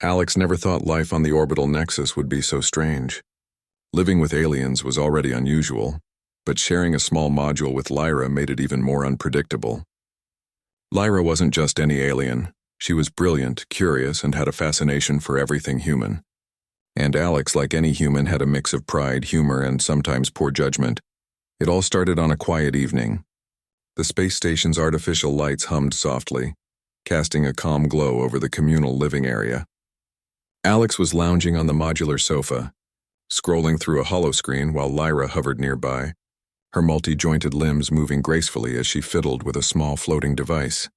Alex never thought life on the orbital nexus would be so strange. Living with aliens was already unusual, but sharing a small module with Lyra made it even more unpredictable. Lyra wasn't just any alien. She was brilliant, curious, and had a fascination for everything human. And Alex, like any human, had a mix of pride, humor, and sometimes poor judgment. It all started on a quiet evening. The space station's artificial lights hummed softly, casting a calm glow over the communal living area. Alex was lounging on the modular sofa, scrolling through a holoscreen while Lyra hovered nearby, her multi-jointed limbs moving gracefully as she fiddled with a small floating device.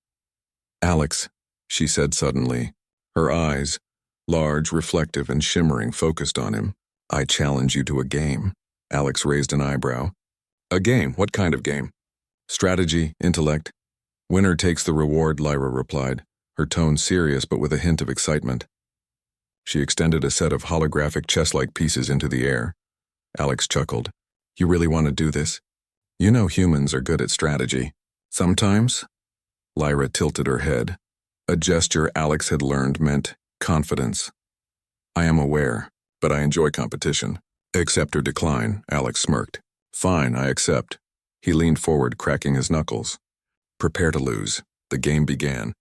"Alex," she said suddenly, her eyes, large, reflective, and shimmering, focused on him. "I challenge you to a game." Alex raised an eyebrow. "A game? What kind of game?" "Strategy, intellect. Winner takes the reward," Lyra replied, her tone serious but with a hint of excitement. She extended a set of holographic chess-like pieces into the air. Alex chuckled. "You really want to do this? You know humans are good at strategy." "Sometimes?" Lyra tilted her head. A gesture Alex had learned meant confidence. "I am aware, but I enjoy competition." "Accept or decline," Alex smirked. "Fine, I accept." He leaned forward, cracking his knuckles. "Prepare to lose." The game began.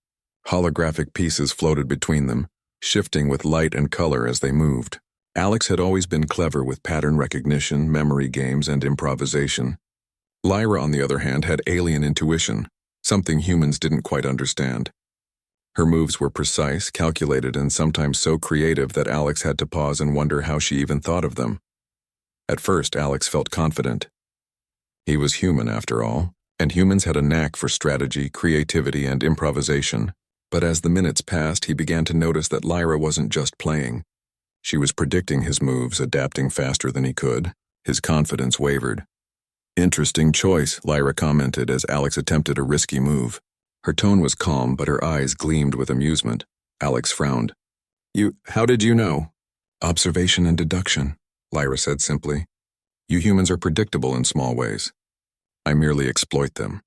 Holographic pieces floated between them, shifting with light and color as they moved. Alex had always been clever with pattern recognition, memory games, and improvisation. Lyra, on the other hand, had alien intuition, something humans didn't quite understand. Her moves were precise, calculated, and sometimes so creative that Alex had to pause and wonder how she even thought of them. At first, Alex felt confident. He was human, after all, and humans had a knack for strategy, creativity, and improvisation. But as the minutes passed, he began to notice that Lyra wasn't just playing. She was predicting his moves, adapting faster than he could. His confidence wavered. "Interesting choice," Lyra commented as Alex attempted a risky move. Her tone was calm, but her eyes gleamed with amusement. Alex frowned. How did you know?" "Observation and deduction," Lyra said simply. "You humans are predictable in small ways. I merely exploit them."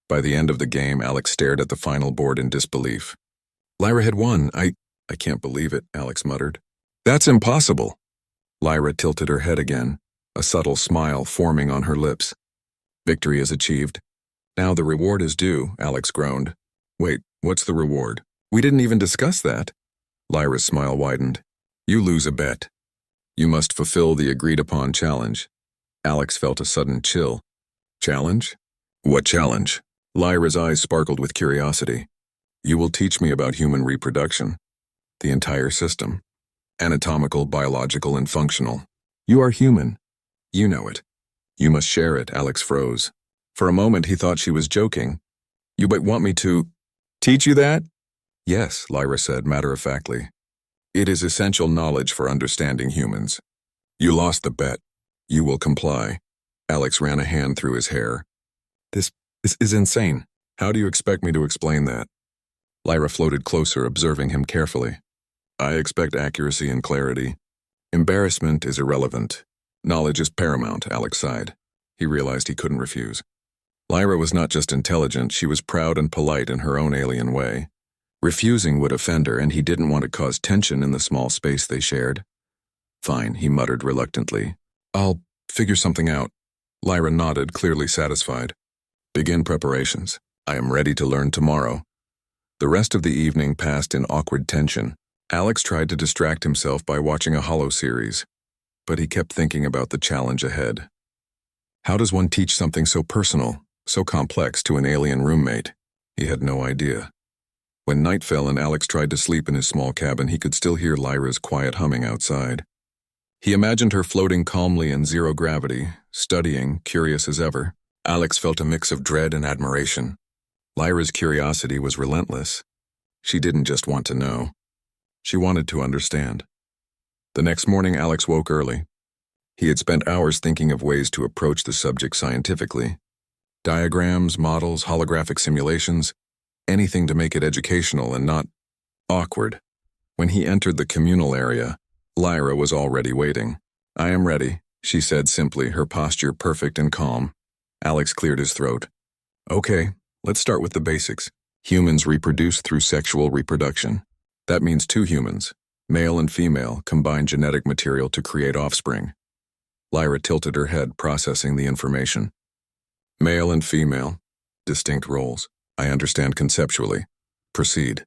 By the end of the game, Alex stared at the final board in disbelief. "Lyra had won. I can't believe it," Alex muttered. "That's impossible." Lyra tilted her head again, a subtle smile forming on her lips. "Victory is achieved. Now the reward is due," Alex groaned. "Wait, what's the reward? We didn't even discuss that." Lyra's smile widened. "You lose a bet. You must fulfill the agreed-upon challenge." Alex felt a sudden chill. "Challenge? What challenge?" Lyra's eyes sparkled with curiosity. "You will teach me about human reproduction. The entire system. Anatomical, biological, and functional. You are human. You know it. You must share it." Alex froze. For a moment he thought she was joking. "You might want me to teach you that?" "Yes," Lyra said matter-of-factly. "It is essential knowledge for understanding humans." "You lost the bet. You will comply." Alex ran a hand through his hair. This is insane. How do you expect me to explain that?" Lyra floated closer, observing him carefully. "I expect accuracy and clarity. Embarrassment is irrelevant. Knowledge is paramount," Alex sighed. He realized he couldn't refuse. Lyra was not just intelligent, she was proud and polite in her own alien way. Refusing would offend her, and he didn't want to cause tension in the small space they shared. "Fine," he muttered reluctantly. "I'll figure something out." Lyra nodded, clearly satisfied. "Begin preparations. I am ready to learn tomorrow." The rest of the evening passed in awkward tension. Alex tried to distract himself by watching a holo series, but he kept thinking about the challenge ahead. How does one teach something so personal, so complex to an alien roommate? He had no idea. When night fell and Alex tried to sleep in his small cabin, he could still hear Lyra's quiet humming outside. He imagined her floating calmly in zero gravity, studying, curious as ever. Alex felt a mix of dread and admiration. Lyra's curiosity was relentless. She didn't just want to know. She wanted to understand. The next morning, Alex woke early. He had spent hours thinking of ways to approach the subject scientifically. Diagrams, models, holographic simulations, anything to make it educational and not awkward. When he entered the communal area, Lyra was already waiting. "I am ready," she said simply, her posture perfect and calm. Alex cleared his throat. "Okay, let's start with the basics. Humans reproduce through sexual reproduction. That means two humans, Male and female combine genetic material to create offspring. Lyra tilted her head, processing the information. Male and female, distinct roles. I understand conceptually. Proceed.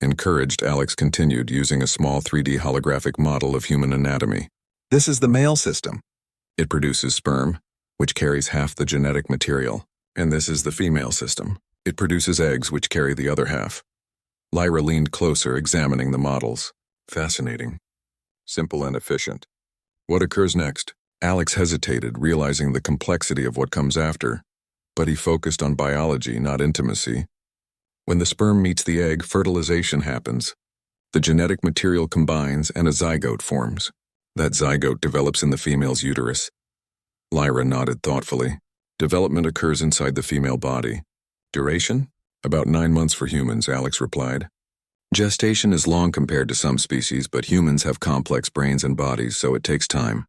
Encouraged, Alex continued, using a small 3D holographic model of human anatomy. This is the male system. It produces sperm, which carries half the genetic material. And this is the female system. It produces eggs, which carry the other half. Lyra leaned closer, examining the models. Fascinating. Simple and efficient. What occurs next? Alex hesitated, realizing the complexity of what comes after. But he focused on biology, not intimacy. When the sperm meets the egg, fertilization happens. The genetic material combines and a zygote forms. That zygote develops in the female's uterus. Lyra nodded thoughtfully. Development occurs inside the female body. Duration? About 9 months for humans, Alex replied. Gestation is long compared to some species, but humans have complex brains and bodies, so it takes time.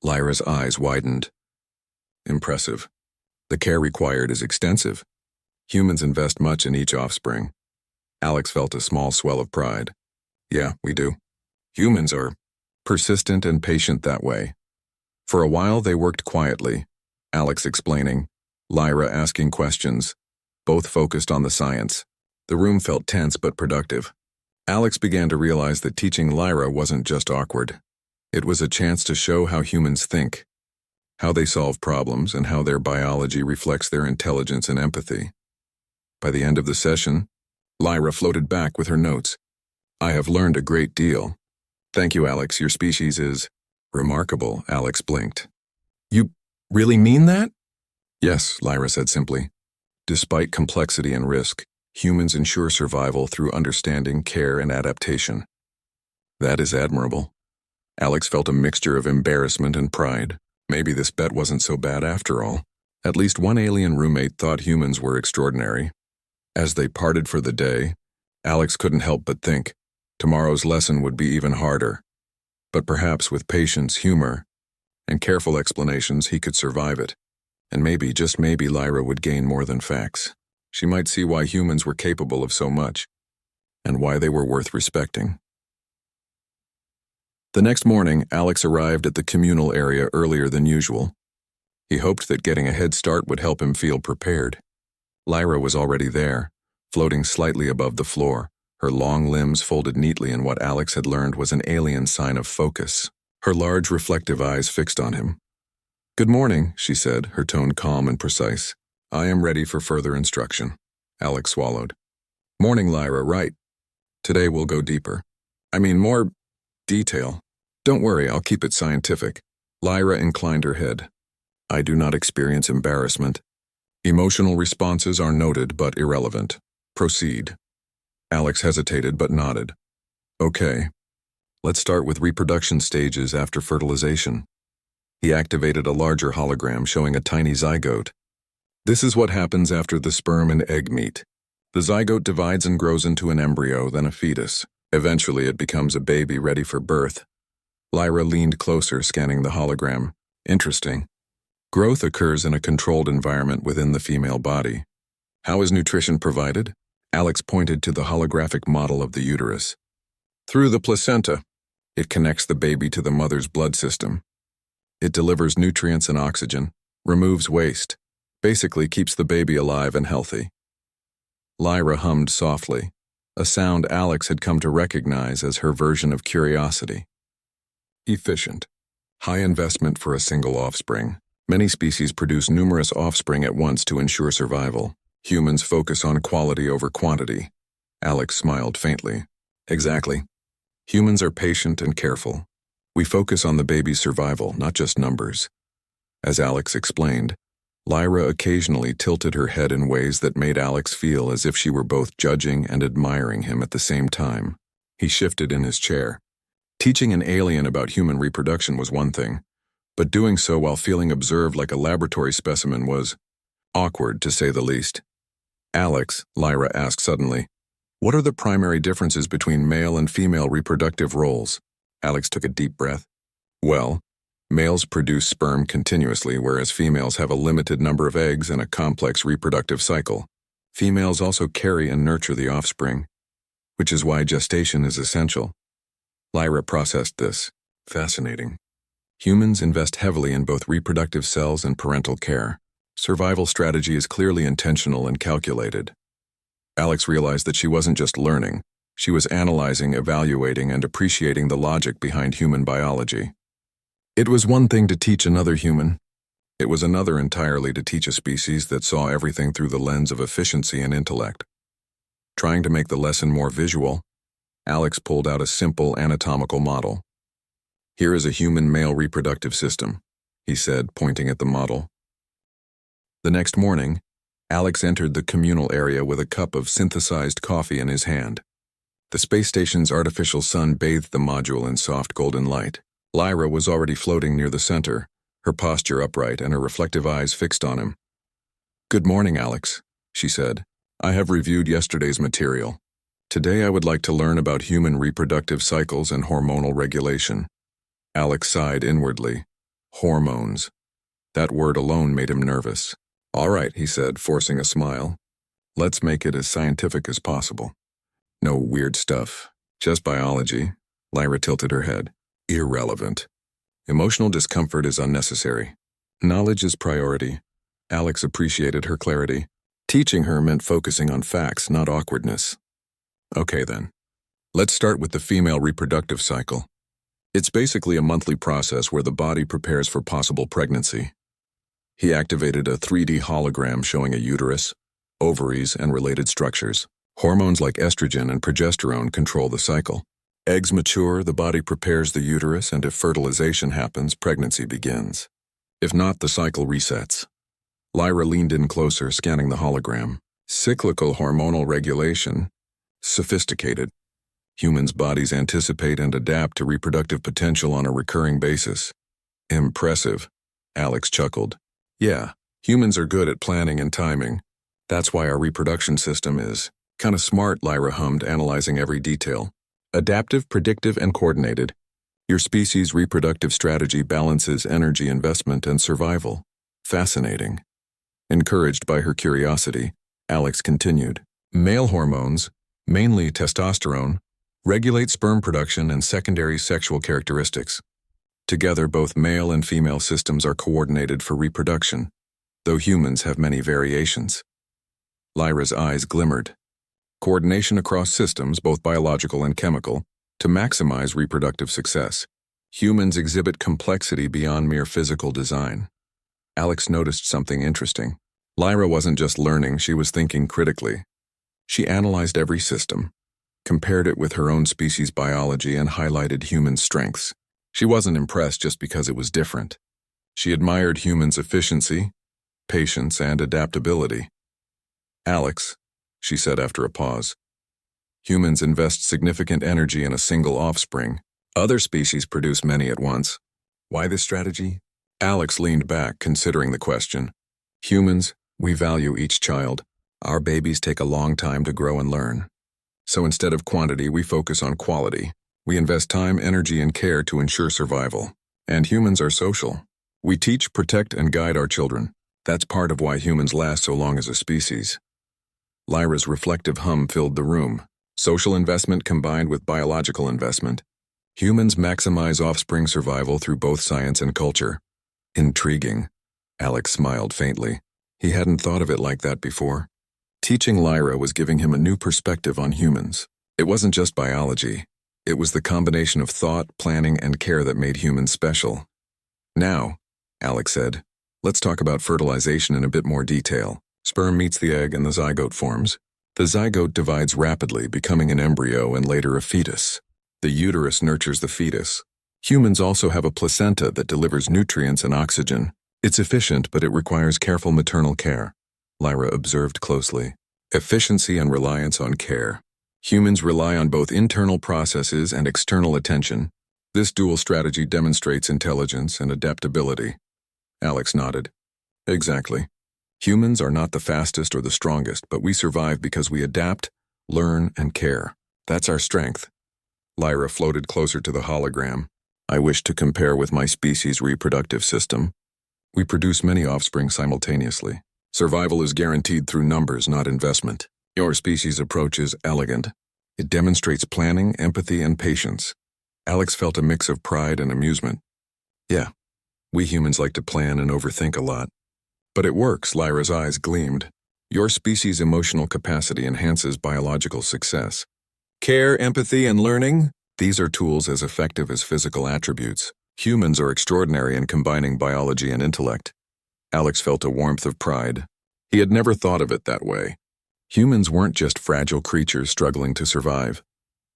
Lyra's eyes widened. Impressive. The care required is extensive. Humans invest much in each offspring. Alex felt a small swell of pride. Yeah, we do. Humans are persistent and patient that way. For a while they worked quietly, Alex explaining, Lyra asking questions, both focused on the science. The room felt tense but productive. Alex began to realize that teaching Lyra wasn't just awkward. It was a chance to show how humans think, how they solve problems, and how their biology reflects their intelligence and empathy. By the end of the session, Lyra floated back with her notes. I have learned a great deal. Thank you, Alex. Your species is remarkable, Alex blinked. You really mean that? Yes, Lyra said simply. Despite complexity and risk, humans ensure survival through understanding, care, and adaptation. That is admirable. Alex felt a mixture of embarrassment and pride. Maybe this bet wasn't so bad after all. At least one alien roommate thought humans were extraordinary. As they parted for the day, Alex couldn't help but think, tomorrow's lesson would be even harder. But perhaps with patience, humor, and careful explanations he could survive it. And maybe, just maybe, Lyra would gain more than facts. She might see why humans were capable of so much, and why they were worth respecting. The next morning, Alex arrived at the communal area earlier than usual. He hoped that getting a head start would help him feel prepared. Lyra was already there, floating slightly above the floor, her long limbs folded neatly in what Alex had learned was an alien sign of focus, her large reflective eyes fixed on him. Good morning, she said, her tone calm and precise. I am ready for further instruction. Alex swallowed. Morning, Lyra, right. Today we'll go deeper. I mean, more detail. Don't worry, I'll keep it scientific. Lyra inclined her head. I do not experience embarrassment. Emotional responses are noted but irrelevant. Proceed. Alex hesitated but nodded. Okay. Let's start with reproduction stages after fertilization. He activated a larger hologram showing a tiny zygote. This is what happens after the sperm and egg meet. The zygote divides and grows into an embryo, then a fetus. Eventually it becomes a baby ready for birth. Lyra leaned closer, scanning the hologram. Interesting. Growth occurs in a controlled environment within the female body. How is nutrition provided? Alex pointed to the holographic model of the uterus. Through the placenta. It connects the baby to the mother's blood system. It delivers nutrients and oxygen, removes waste, basically keeps the baby alive and healthy. Lyra hummed softly, a sound Alex had come to recognize as her version of curiosity. Efficient. High investment for a single offspring. Many species produce numerous offspring at once to ensure survival. Humans focus on quality over quantity. Alex smiled faintly. Exactly. Humans are patient and careful. We focus on the baby's survival, not just numbers. As Alex explained, Lyra occasionally tilted her head in ways that made Alex feel as if she were both judging and admiring him at the same time. He shifted in his chair. Teaching an alien about human reproduction was one thing, but doing so while feeling observed like a laboratory specimen was awkward, to say the least. Alex, Lyra asked suddenly, what are the primary differences between male and female reproductive roles? Alex took a deep breath. Well, males produce sperm continuously, whereas females have a limited number of eggs and a complex reproductive cycle. Females also carry and nurture the offspring, which is why gestation is essential. Lyra processed this. Fascinating. Humans invest heavily in both reproductive cells and parental care. Survival strategy is clearly intentional and calculated. Alex realized that she wasn't just learning. She was analyzing, evaluating, and appreciating the logic behind human biology. It was one thing to teach another human. It was another entirely to teach a species that saw everything through the lens of efficiency and intellect. Trying to make the lesson more visual, Alex pulled out a simple anatomical model. "Here is a human male reproductive system," he said, pointing at the model. The next morning, Alex entered the communal area with a cup of synthesized coffee in his hand. The space station's artificial sun bathed the module in soft golden light. Lyra was already floating near the center, her posture upright and her reflective eyes fixed on him. "Good morning, Alex," she said. "I have reviewed yesterday's material. Today I would like to learn about human reproductive cycles and hormonal regulation." Alex sighed inwardly. Hormones. That word alone made him nervous. "All right," he said, forcing a smile. "Let's make it as scientific as possible. No weird stuff. Just biology." Lyra tilted her head. "Irrelevant. Emotional discomfort is unnecessary. Knowledge is priority." Alex appreciated her clarity. Teaching her meant focusing on facts, not awkwardness. "Okay then. Let's start with the female reproductive cycle. It's basically a monthly process where the body prepares for possible pregnancy." He activated a 3D hologram showing a uterus, ovaries, and related structures. Hormones like estrogen and progesterone control the cycle. Eggs mature, the body prepares the uterus, and if fertilization happens, pregnancy begins. If not, the cycle resets. Lyra leaned in closer, scanning the hologram. Cyclical hormonal regulation. Sophisticated. Humans' bodies anticipate and adapt to reproductive potential on a recurring basis. Impressive. Alex chuckled. "Yeah, humans are good at planning and timing. That's why our reproduction system is kinda smart," Lyra hummed, analyzing every detail. "Adaptive, predictive, and coordinated. Your species' reproductive strategy balances energy investment and survival." Fascinating. Encouraged by her curiosity, Alex continued. "Male hormones, mainly testosterone, regulate sperm production and secondary sexual characteristics. Together, both male and female systems are coordinated for reproduction, though humans have many variations." Lyra's eyes glimmered. Coordination across systems, both biological and chemical, to maximize reproductive success. Humans exhibit complexity beyond mere physical design. Alex noticed something interesting. Lyra wasn't just learning, she was thinking critically. She analyzed every system, compared it with her own species' biology, and highlighted human strengths. She wasn't impressed just because it was different. She admired humans' efficiency, patience, and adaptability. "Alex," she said after a pause, "humans invest significant energy in a single offspring. Other species produce many at once. Why this strategy?" Alex leaned back, considering the question. "Humans, we value each child. Our babies take a long time to grow and learn. So instead of quantity, we focus on quality. We invest time, energy, and care to ensure survival. And humans are social. We teach, protect, and guide our children. That's part of why humans last so long as a species." Lyra's reflective hum filled the room. Social investment combined with biological investment. Humans maximize offspring survival through both science and culture. Intriguing. Alex smiled faintly. He hadn't thought of it like that before. Teaching Lyra was giving him a new perspective on humans. It wasn't just biology. It was the combination of thought, planning, and care that made humans special. "Now," Alex said, "let's talk about fertilization in a bit more detail. Sperm meets the egg and the zygote forms. The zygote divides rapidly, becoming an embryo and later a fetus. The uterus nurtures the fetus. Humans also have a placenta that delivers nutrients and oxygen. It's efficient, but it requires careful maternal care." Lyra observed closely. Efficiency and reliance on care. Humans rely on both internal processes and external attention. This dual strategy demonstrates intelligence and adaptability. Alex nodded. "Exactly. Humans are not the fastest or the strongest, but we survive because we adapt, learn, and care. That's our strength." Lyra floated closer to the hologram. "I wish to compare with my species' reproductive system. We produce many offspring simultaneously. Survival is guaranteed through numbers, not investment. Your species' approach is elegant. It demonstrates planning, empathy, and patience. Alex felt a mix of pride and amusement. Yeah, we humans like to plan and overthink a lot. But it works, Lyra's eyes gleamed. Your species' emotional capacity enhances biological success. Care, empathy, and learning? These are tools as effective as physical attributes. Humans are extraordinary in combining biology and intellect. Alex felt a warmth of pride. He had never thought of it that way. Humans weren't just fragile creatures struggling to survive.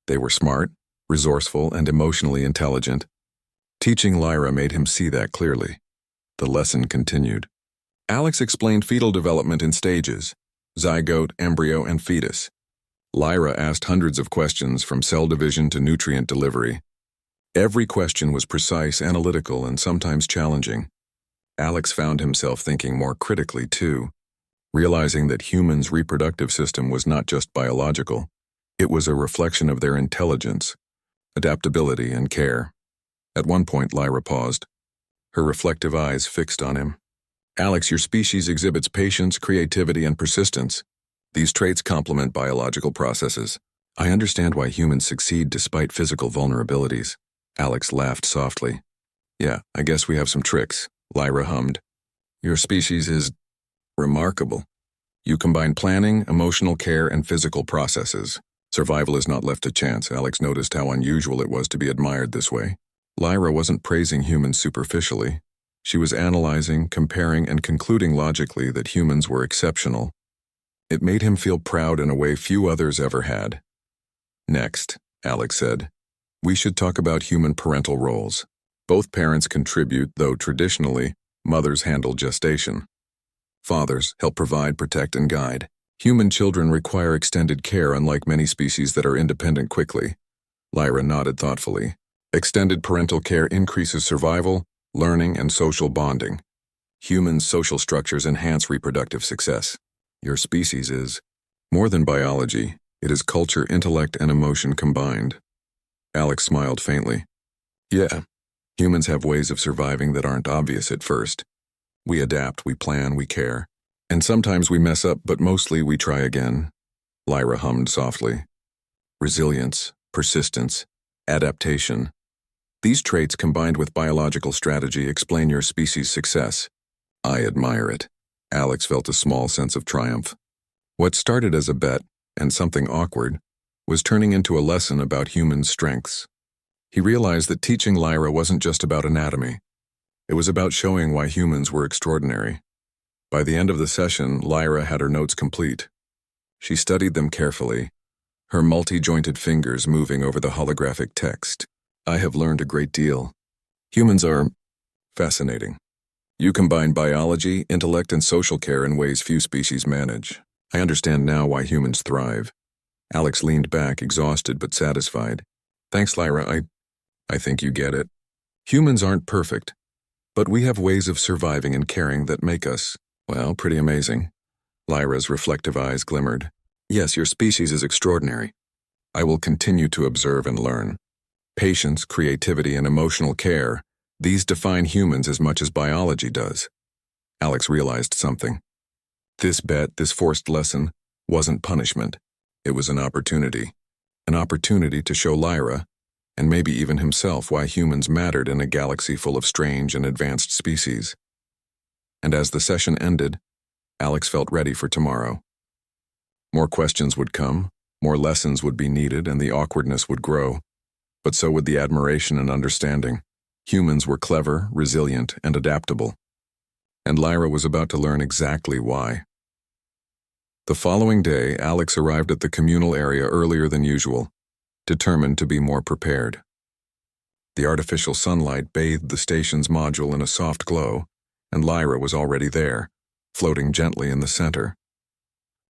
They were smart, resourceful, and emotionally intelligent. Teaching Lyra made him see that clearly. The lesson continued. Alex explained fetal development in stages: zygote, embryo, and fetus. Lyra asked hundreds of questions from cell division to nutrient delivery. Every question was precise, analytical, and sometimes challenging. Alex found himself thinking more critically, too, realizing that humans' reproductive system was not just biological. It was a reflection of their intelligence, adaptability, and care. At one point, Lyra paused, her reflective eyes fixed on him. Alex, your species exhibits patience, creativity, and persistence. These traits complement biological processes. I understand why humans succeed despite physical vulnerabilities. Alex laughed softly. Yeah, I guess we have some tricks, Lyra hummed. Your species is remarkable. You combine planning, emotional care, and physical processes. Survival is not left to chance. Alex noticed how unusual it was to be admired this way. Lyra wasn't praising humans superficially. She was analyzing, comparing, and concluding logically that humans were exceptional. It made him feel proud in a way few others ever had. Next, Alex said, we should talk about human parental roles. Both parents contribute, though traditionally, mothers handle gestation. Fathers help provide, protect, and guide. Human children require extended care, unlike many species that are independent quickly. Lyra nodded thoughtfully. Extended parental care increases survival, learning, and social bonding. Humans' social structures enhance reproductive success. Your species is more than biology. It is culture, intellect, and emotion combined. Alex smiled faintly. Yeah, humans have ways of surviving that aren't obvious at first. We adapt, we plan, we care. And sometimes we mess up, but mostly we try again. Lyra hummed softly. Resilience, persistence, adaptation. These traits combined with biological strategy explain your species' success. I admire it. Alex felt a small sense of triumph. What started as a bet, and something awkward, was turning into a lesson about human strengths. He realized that teaching Lyra wasn't just about anatomy. It was about showing why humans were extraordinary. By the end of the session, Lyra had her notes complete. She studied them carefully, her multi-jointed fingers moving over the holographic text. I have learned a great deal. Humans are fascinating. You combine biology, intellect, and social care in ways few species manage. I understand now why humans thrive. Alex leaned back, exhausted but satisfied. Thanks, Lyra. I think you get it. Humans aren't perfect, but we have ways of surviving and caring that make us, well, pretty amazing. Lyra's reflective eyes glimmered. Yes, your species is extraordinary. I will continue to observe and learn. Patience, creativity, and emotional care, these define humans as much as biology does. Alex realized something. This bet, this forced lesson, wasn't punishment. It was an opportunity to show Lyra, and maybe even himself, why humans mattered in a galaxy full of strange and advanced species. And as the session ended, Alex felt ready for tomorrow. More questions would come, more lessons would be needed, and the awkwardness would grow. But so would the admiration and understanding. Humans were clever, resilient, and adaptable. And Lyra was about to learn exactly why. The following day, Alex arrived at the communal area earlier than usual, determined to be more prepared. The artificial sunlight bathed the station's module in a soft glow, and Lyra was already there, floating gently in the center.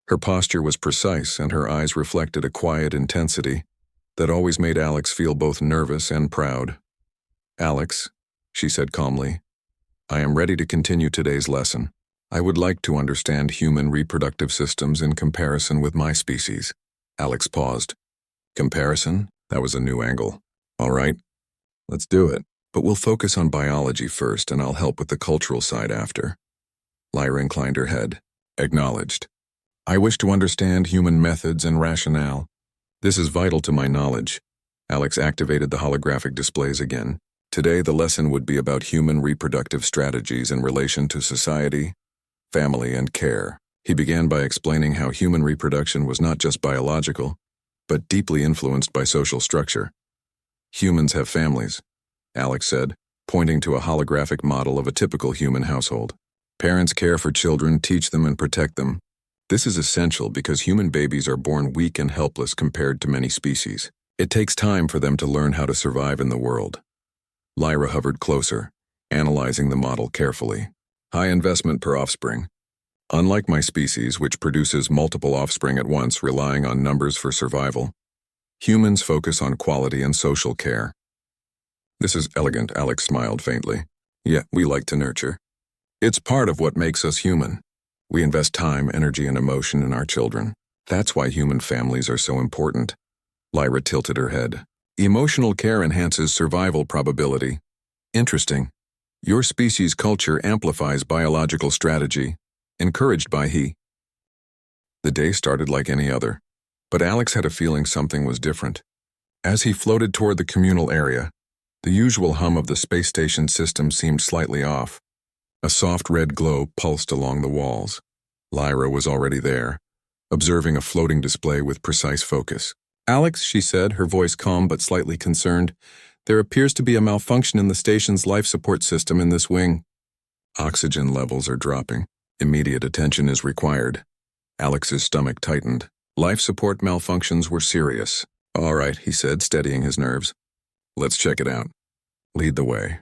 Her posture was precise, and her eyes reflected a quiet intensity that always made Alex feel both nervous and proud. Alex, she said calmly, I am ready to continue today's lesson. I would like to understand human reproductive systems in comparison with my species. Alex paused. Comparison? That was a new angle. All right, let's do it. But we'll focus on biology first, and I'll help with the cultural side after. Lyra inclined her head. Acknowledged. I wish to understand human methods and rationale. This is vital to my knowledge. Alex activated the holographic displays again. Today, the lesson would be about human reproductive strategies in relation to society, family, and care. He began by explaining how human reproduction was not just biological, but deeply influenced by social structure. Humans have families, Alex said, pointing to a holographic model of a typical human household. Parents care for children, teach them, and protect them. This is essential because human babies are born weak and helpless compared to many species. It takes time for them to learn how to survive in the world. Lyra hovered closer, analyzing the model carefully. High investment per offspring. Unlike my species, which produces multiple offspring at once, relying on numbers for survival, humans focus on quality and social care. This is elegant, Alex smiled faintly. Yeah, we like to nurture. It's part of what makes us human. We invest time, energy, and emotion in our children. That's why human families are so important. Lyra tilted her head. Emotional care enhances survival probability. Interesting. Your species' culture amplifies biological strategy, encouraged by he. The day started like any other, but Alex had a feeling something was different. As he floated toward the communal area, the usual hum of the space station system seemed slightly off. A soft red glow pulsed along the walls. Lyra was already there, observing a floating display with precise focus. Alex, she said, her voice calm but slightly concerned, there appears to be a malfunction in the station's life support system in this wing. Oxygen levels are dropping. Immediate attention is required. Alex's stomach tightened. Life support malfunctions were serious. All right, he said, steadying his nerves. Let's check it out. Lead the way.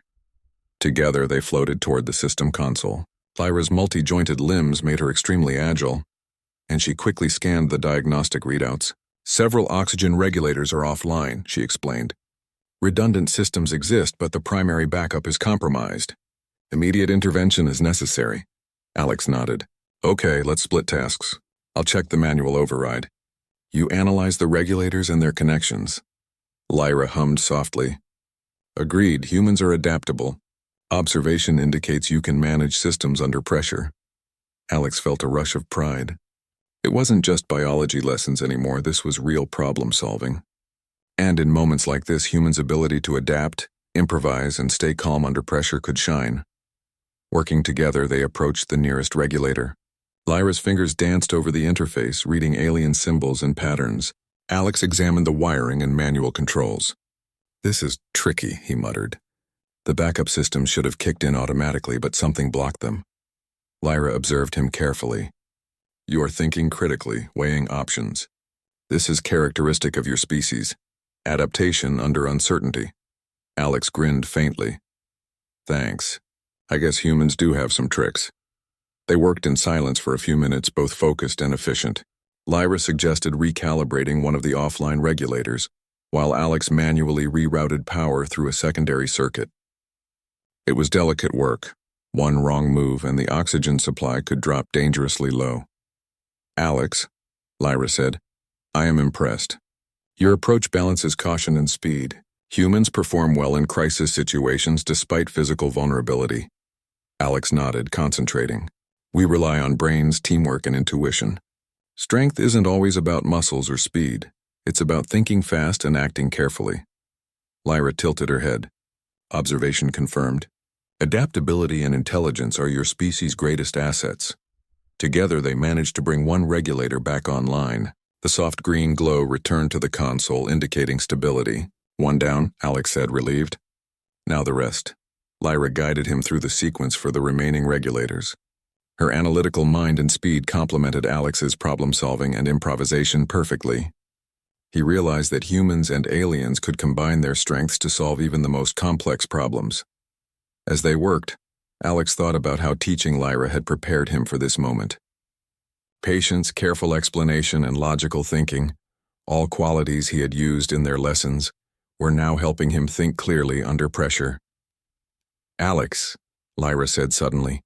Together, they floated toward the system console. Lyra's multi-jointed limbs made her extremely agile, and she quickly scanned the diagnostic readouts. Several oxygen regulators are offline, she explained. Redundant systems exist, but the primary backup is compromised. Immediate intervention is necessary. Alex nodded. Okay, let's split tasks. I'll check the manual override. You analyze the regulators and their connections. Lyra hummed softly. Agreed, humans are adaptable. Observation indicates you can manage systems under pressure. Alex felt a rush of pride. It wasn't just biology lessons anymore, this was real problem solving. And in moments like this, humans' ability to adapt, improvise, and stay calm under pressure could shine. Working together, they approached the nearest regulator. Lyra's fingers danced over the interface, reading alien symbols and patterns. Alex examined the wiring and manual controls. This is tricky, he muttered. The backup system should have kicked in automatically, but something blocked them. Lyra observed him carefully. You are thinking critically, weighing options. This is characteristic of your species. Adaptation under uncertainty. Alex grinned faintly. Thanks. I guess humans do have some tricks. They worked in silence for a few minutes, both focused and efficient. Lyra suggested recalibrating one of the offline regulators, while Alex manually rerouted power through a secondary circuit. It was delicate work. One wrong move and the oxygen supply could drop dangerously low. Alex, Lyra said, I am impressed. Your approach balances caution and speed. Humans perform well in crisis situations despite physical vulnerability. Alex nodded, concentrating. We rely on brains, teamwork, and intuition. Strength isn't always about muscles or speed. It's about thinking fast and acting carefully. Lyra tilted her head. Observation confirmed. Adaptability and intelligence are your species' greatest assets. Together, they managed to bring one regulator back online. The soft green glow returned to the console, indicating stability. One down, Alex said, relieved. Now the rest. Lyra guided him through the sequence for the remaining regulators. Her analytical mind and speed complemented Alex's problem-solving and improvisation perfectly. He realized that humans and aliens could combine their strengths to solve even the most complex problems. As they worked, Alex thought about how teaching Lyra had prepared him for this moment. Patience, careful explanation, and logical thinking, all qualities he had used in their lessons, were now helping him think clearly under pressure. Alex, Lyra said suddenly,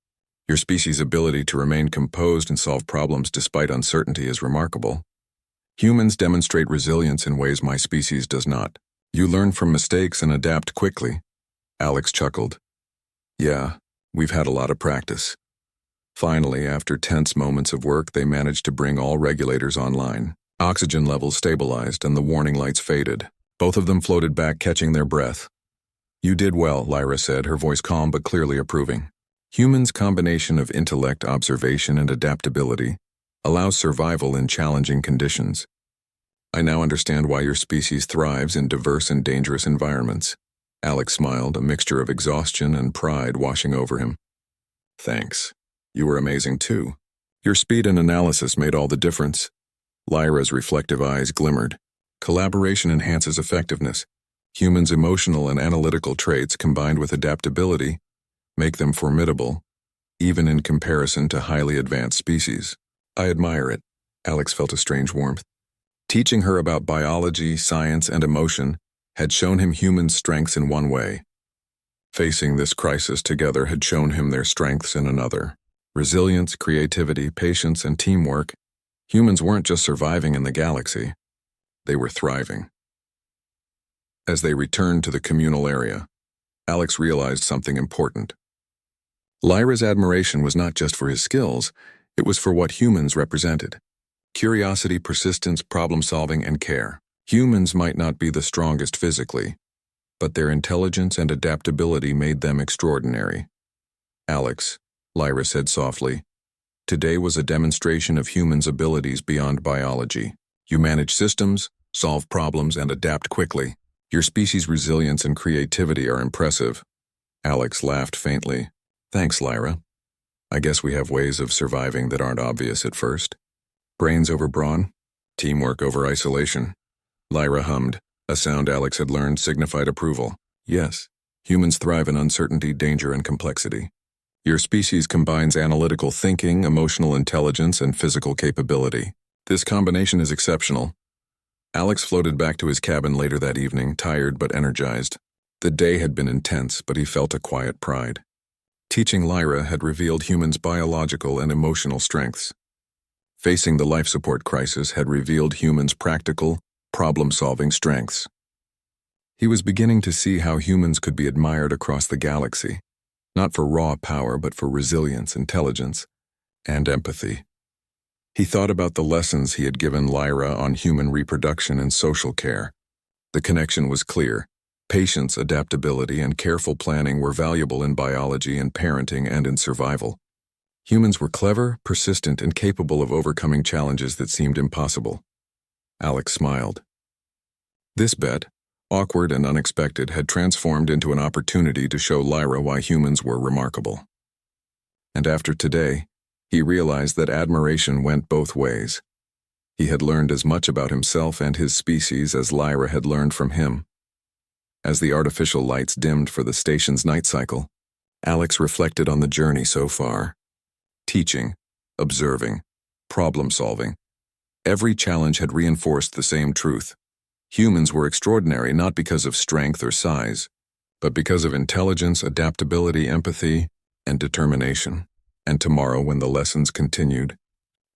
your species' ability to remain composed and solve problems despite uncertainty is remarkable. Humans demonstrate resilience in ways my species does not. You learn from mistakes and adapt quickly. Alex chuckled. Yeah, we've had a lot of practice. Finally, after tense moments of work, they managed to bring all regulators online. Oxygen levels stabilized and the warning lights faded. Both of them floated back, catching their breath. You did well, Lyra said, her voice calm but clearly approving. Humans' combination of intellect, observation, and adaptability allows survival in challenging conditions. I now understand why your species thrives in diverse and dangerous environments. Alex smiled, a mixture of exhaustion and pride washing over him. Thanks. You were amazing too. Your speed and analysis made all the difference. Lyra's reflective eyes glimmered. Collaboration enhances effectiveness. Humans' emotional and analytical traits combined with adaptability make them formidable, even in comparison to highly advanced species. I admire it. Alex felt a strange warmth. Teaching her about biology, science, and emotion had shown him humans' strengths in one way. Facing this crisis together had shown him their strengths in another. Resilience, creativity, patience, and teamwork. Humans weren't just surviving in the galaxy. They were thriving. As they returned to the communal area, Alex realized something important. Lyra's admiration was not just for his skills, it was for what humans represented. Curiosity, persistence, problem-solving, and care. Humans might not be the strongest physically, but their intelligence and adaptability made them extraordinary. Alex, Lyra said softly, today was a demonstration of humans' abilities beyond biology. You manage systems, solve problems, and adapt quickly. Your species' resilience and creativity are impressive. Alex laughed faintly. Thanks, Lyra. I guess we have ways of surviving that aren't obvious at first. Brains over brawn, teamwork over isolation. Lyra hummed. A sound Alex had learned signified approval. Yes, humans thrive in uncertainty, danger, and complexity. Your species combines analytical thinking, emotional intelligence, and physical capability. This combination is exceptional. Alex floated back to his cabin later that evening, tired but energized. The day had been intense, but he felt a quiet pride. Teaching Lyra had revealed humans' biological and emotional strengths. Facing the life support crisis had revealed humans' practical, problem-solving strengths. He was beginning to see how humans could be admired across the galaxy, not for raw power but for resilience, intelligence, and empathy. He thought about the lessons he had given Lyra on human reproduction and social care. The connection was clear. Patience, adaptability, and careful planning were valuable in biology and parenting and in survival. Humans were clever, persistent, and capable of overcoming challenges that seemed impossible. Alex smiled. This bet, awkward and unexpected, had transformed into an opportunity to show Lyra why humans were remarkable. And after today, he realized that admiration went both ways. He had learned as much about himself and his species as Lyra had learned from him. As the artificial lights dimmed for the station's night cycle, Alex reflected on the journey so far. Teaching, observing, problem-solving. Every challenge had reinforced the same truth. Humans were extraordinary not because of strength or size, but because of intelligence, adaptability, empathy, and determination. And tomorrow, when the lessons continued,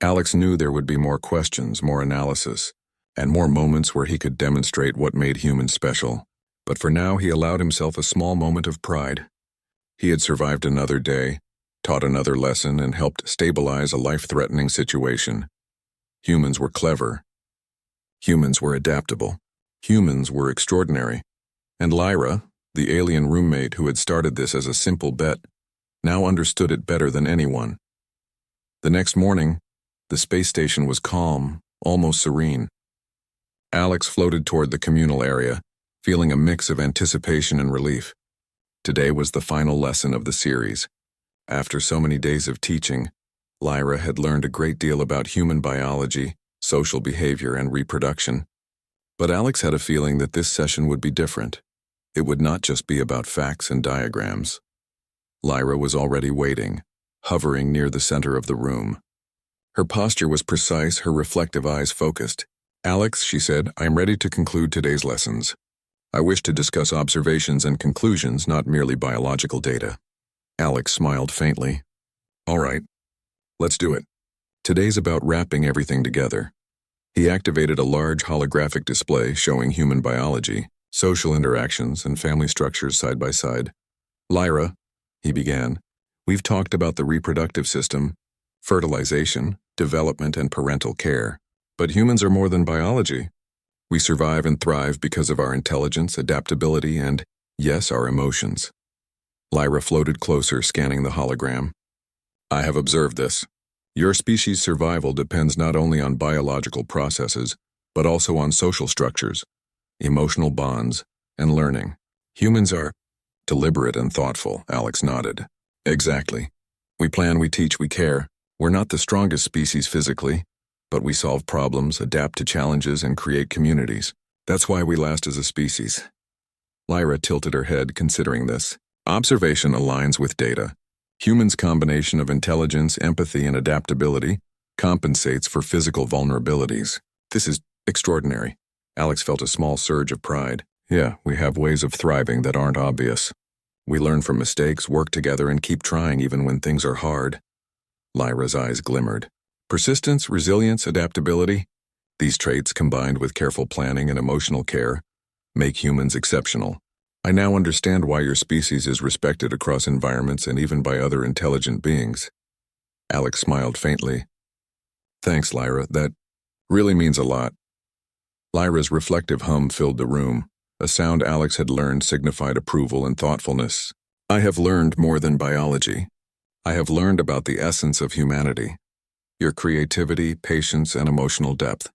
Alex knew there would be more questions, more analysis, and more moments where he could demonstrate what made humans special. But for now, he allowed himself a small moment of pride. He had survived another day, taught another lesson, and helped stabilize a life-threatening situation. Humans were clever. Humans were adaptable. Humans were extraordinary. And Lyra, the alien roommate who had started this as a simple bet, now understood it better than anyone. The next morning, the space station was calm, almost serene. Alex floated toward the communal area, feeling a mix of anticipation and relief. Today was the final lesson of the series. After so many days of teaching, Lyra had learned a great deal about human biology, social behavior, and reproduction. But Alex had a feeling that this session would be different. It would not just be about facts and diagrams. Lyra was already waiting, hovering near the center of the room. Her posture was precise, her reflective eyes focused. Alex, she said, I am ready to conclude today's lessons. I wish to discuss observations and conclusions, not merely biological data. Alex smiled faintly. All right, let's do it. Today's about wrapping everything together. He activated a large holographic display showing human biology, social interactions, and family structures side by side. Lyra, he began, we've talked about the reproductive system, fertilization, development, and parental care. But humans are more than biology. We survive and thrive because of our intelligence, adaptability, and, yes, our emotions. Lyra floated closer, scanning the hologram. I have observed this. Your species' survival depends not only on biological processes, but also on social structures, emotional bonds, and learning. Humans are deliberate and thoughtful, Alex nodded. Exactly. We plan, we teach, we care. We're not the strongest species physically, but we solve problems, adapt to challenges, and create communities. That's why we last as a species. Lyra tilted her head, considering this. Observation aligns with data. Humans' combination of intelligence, empathy, and adaptability compensates for physical vulnerabilities. This is extraordinary. Alex felt a small surge of pride. Yeah, we have ways of thriving that aren't obvious. We learn from mistakes, work together, and keep trying even when things are hard. Lyra's eyes glimmered. Persistence, resilience, adaptability. These traits, combined with careful planning and emotional care, make humans exceptional. I now understand why your species is respected across environments and even by other intelligent beings. Alex smiled faintly. Thanks, Lyra. That really means a lot. Lyra's reflective hum filled the room. A sound Alex had learned signified approval and thoughtfulness. I have learned more than biology. I have learned about the essence of humanity. Your creativity, patience, and emotional depth.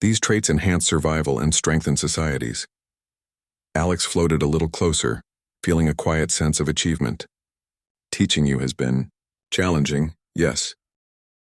These traits enhance survival and strengthen societies. Alex floated a little closer, feeling a quiet sense of achievement. Teaching you has been challenging, yes,